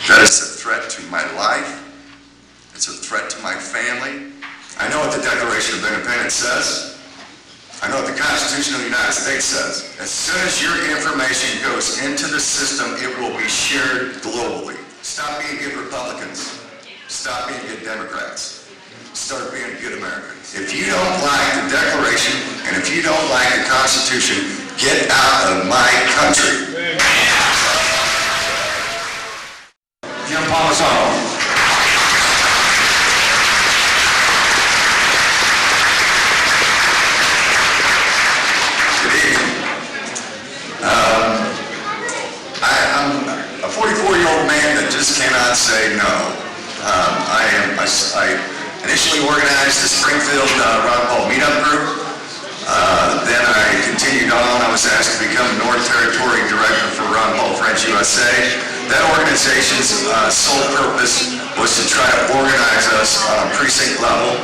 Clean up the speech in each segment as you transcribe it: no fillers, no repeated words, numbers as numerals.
That is a threat to my life. It's a threat to my family. I know what the Declaration of Independence says. I know what the Constitution of the United States says. As soon as your information goes into the system, it will be shared globally. Stop being good Republicans. Stop being good Democrats. Start being good Americans. If you don't like the Declaration and if you don't like the Constitution, get out of my country. Jim Palmisano. I'm a 44-year-old man that just cannot say no. I initially organized the Springfield Ron Paul meetup group. Then I continued on. I was asked to become North Territory Director for Ron Paul Friends USA. That organization's sole purpose was to try to organize us on a precinct level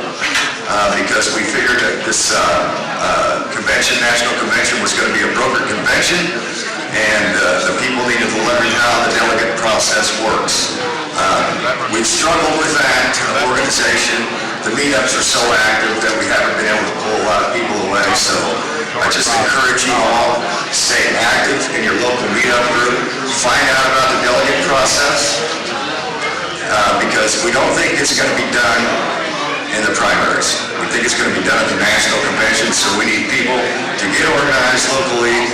because we figured that this convention, national convention, was going to be a brokered convention, and the people needed to learn how the delegate process works. We've struggled with that organization. The meetups are so active that we haven't been able to pull a lot of people away, so I just encourage you all to stay active in your local meetup group, find out about the delegate process, because we don't think it's going to be done in the primaries. We think it's going to be done at the national convention, so we need people to get organized locally,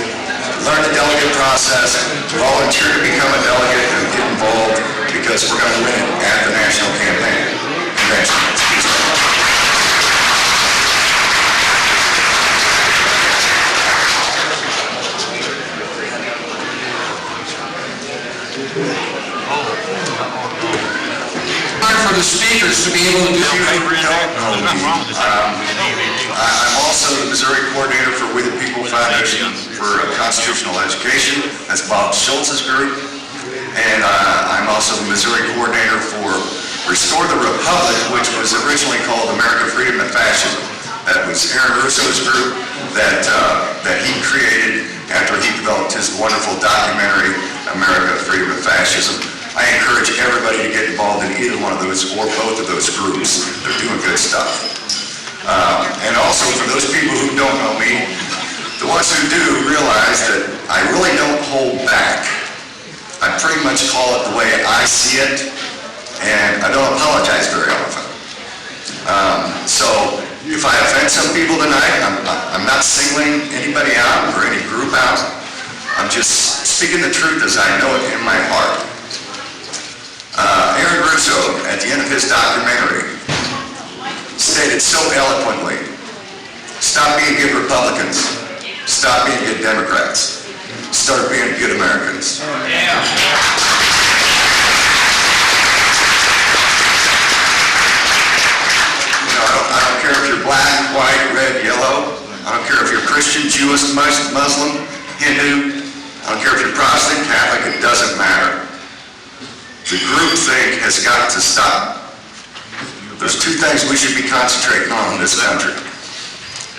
learn the delegate process, volunteer to become a delegate and get involved, because we're going to win it at the national convention. For the speakers to be able to do I'm also the Missouri coordinator for We the People Foundation for Constitutional Education. That's Bob Schultz's group. And I'm also the Missouri coordinator for Restore the Republic, which was originally called America, Freedom, and Fascism. That was Aaron Russo's group that he created after he developed his wonderful documentary, America, Freedom, and Fascism. I encourage everybody to get involved in either one of those or both of those groups. They're doing good stuff. And also for those people who don't know me, the ones who do realize that I really don't hold back. I pretty much call it the way I see it, and I don't apologize very often. So if I offend some people tonight, I'm not singling anybody out or any group out. I'm just speaking the truth as I know it in my heart. Aaron Russo, at the end of his documentary, stated so eloquently, stop being good Republicans, stop being good Democrats, start being good Americans. Yeah. You know, I don't care if you're black, white, red, yellow. I don't care if you're Christian, Jewish, Muslim, Hindu. I don't care if you're Protestant, Catholic, it doesn't matter. The groupthink has got to stop. There's two things we should be concentrating on in this country.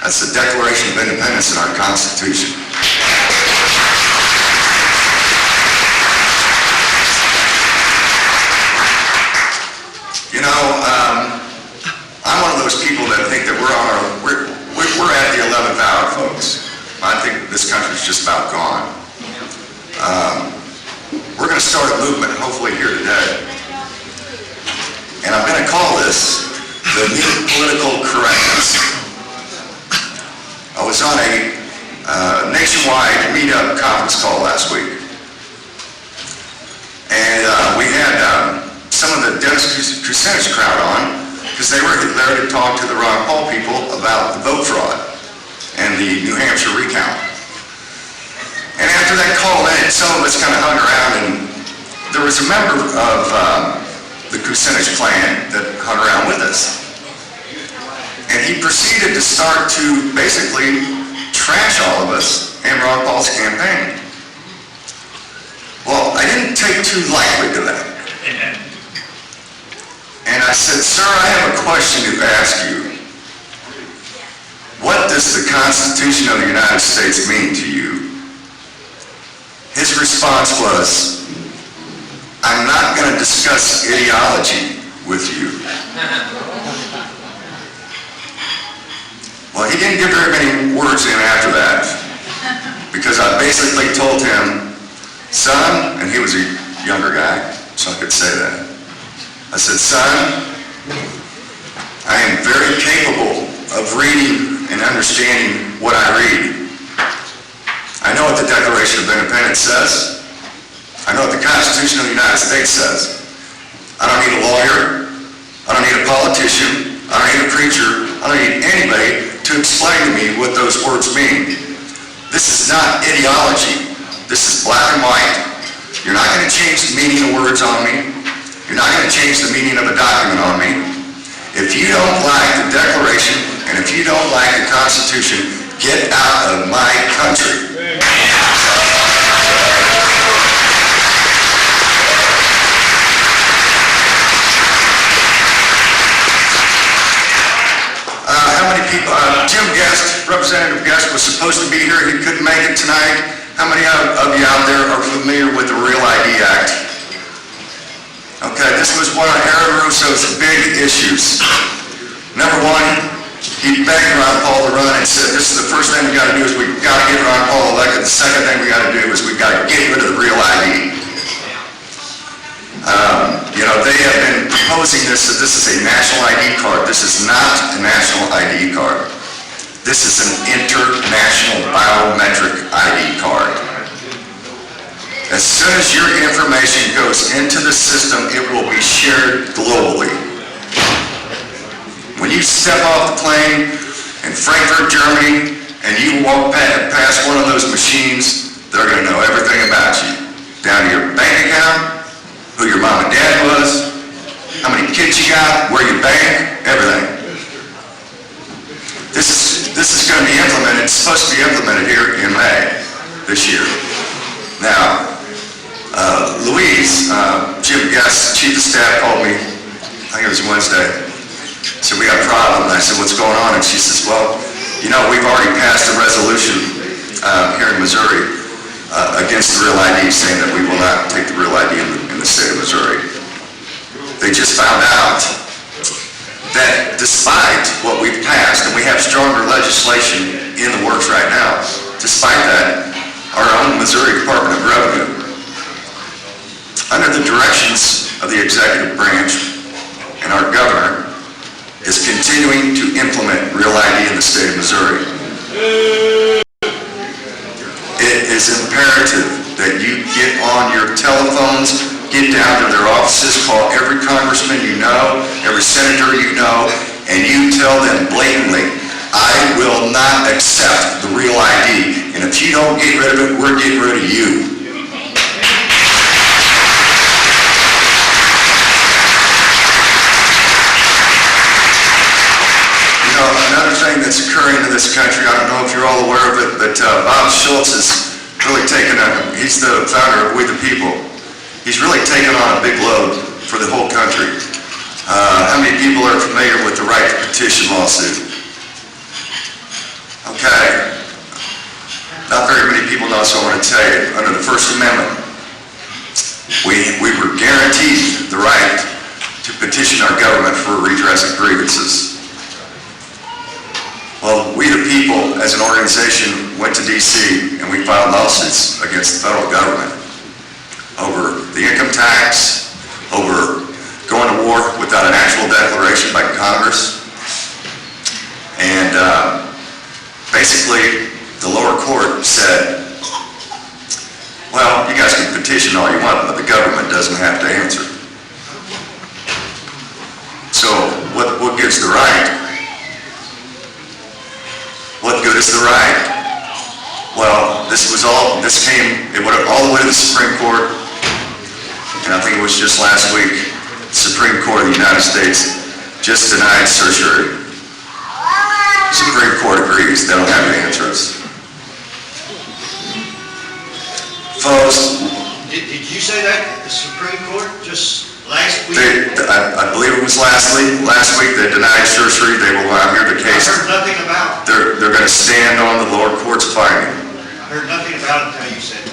That's the Declaration of Independence and our Constitution. You know, I'm one of those people that think that we're at the 11th hour, folks. I think this country's just about gone. We're going to start a movement, hopefully here today. And I'm going to call this the new political correctness. I was on a nationwide meetup conference call last week. And we had some of the Dennis Kucinich crowd on, because they were there to talk to the Ron Paul people about the vote fraud and the New Hampshire recount. And after that call ended, some of us kind of hung around, and there was a member of the Kucinich clan that hung around with us. And he proceeded to start to basically trash all of us and Ron Paul's campaign. Well, I didn't take too lightly to that. And I said, sir, I have a question to ask you. What does the Constitution of the United States mean to you? His response was, I'm not going to discuss ideology with you. Well, he didn't get very many words in after that, because I basically told him, son, and he was a younger guy, so I could say that. I said, son, I am very capable of reading and understanding what I read. I know what the Declaration of Independence says. I know what the Constitution of the United States says. I don't need a lawyer. I don't need a politician. I don't need a preacher. I don't need anybody to explain to me what those words mean. This is not ideology. This is black and white. You're not going to change the meaning of words on me. You're not going to change the meaning of a document on me. If you don't like the Declaration and if you don't like the Constitution, get out of my country. How many people, Jim Guest, Representative Guest was supposed to be here. He couldn't make it tonight. How many of you out there are familiar with the Real ID Act? Okay, this was one of Aaron Russo's big issues. Number one, he begged Ron Paul to run and said, this is the first thing we got to do is we've got to get Ron Paul elected. The second thing we got to do is we've got to get rid of the Real ID. They have been proposing this, that this is a national ID card. This is not a national ID card. This is an international biometric ID card. As soon as your information goes into the system, it will be shared globally. When you step off the plane in Frankfurt, Germany, and you walk past one of those machines, they're going to know everything about you. Down to your bank account, who your mom and dad was, how many kids you got, where you bank, everything. This is going to be implemented. It's supposed to be implemented here in May this year. Now, Louise, Jim Guest, Chief of Staff, called me, I think it was Wednesday, said, we got a problem. And I said, what's going on? And she says, well, we've already passed a resolution here in Missouri against the Real ID, saying that we will not take the Real ID in the state of Missouri. They just found out that despite what we've passed, and we have stronger legislation in the works right now, despite that, our own Missouri Department of Revenue, under the directions of the executive branch and our governor, is continuing to implement Real ID in the state of Missouri. It is imperative that you get on your telephones, get down to their offices, call every congressman you know, every senator you know, and you tell them blatantly, I will not accept the Real ID, and if you don't get rid of it, we're getting rid of you. Another thing that's occurring in this country, I don't know if you're all aware of it, but Bob Schultz has really he's the founder of We the People. He's really taken on a big load for the whole country. How many people are familiar with the right to petition lawsuit? Okay. Not very many people know, so I want to tell you. Under the First Amendment, we were guaranteed the right to petition our government for redress of grievances. Well, We the People, as an organization, went to D.C. and we filed lawsuits against the federal government over the income tax, over going to war without an actual declaration by Congress. And basically, the lower court said, well, you guys can petition all you want, but the government doesn't have to answer. So what gives the right? What good is the right? Well, it went all the way to the Supreme Court, and I think it was just last week, the Supreme Court of the United States just denied certiorari. The Supreme Court agrees, they don't have to answer us. Folks, Did you say that at the Supreme Court just last week? I believe it was last week they denied certiorari. They will not hear the case. I heard nothing about it. They're going to stand on the lower court's finding. I heard nothing about it until you said that.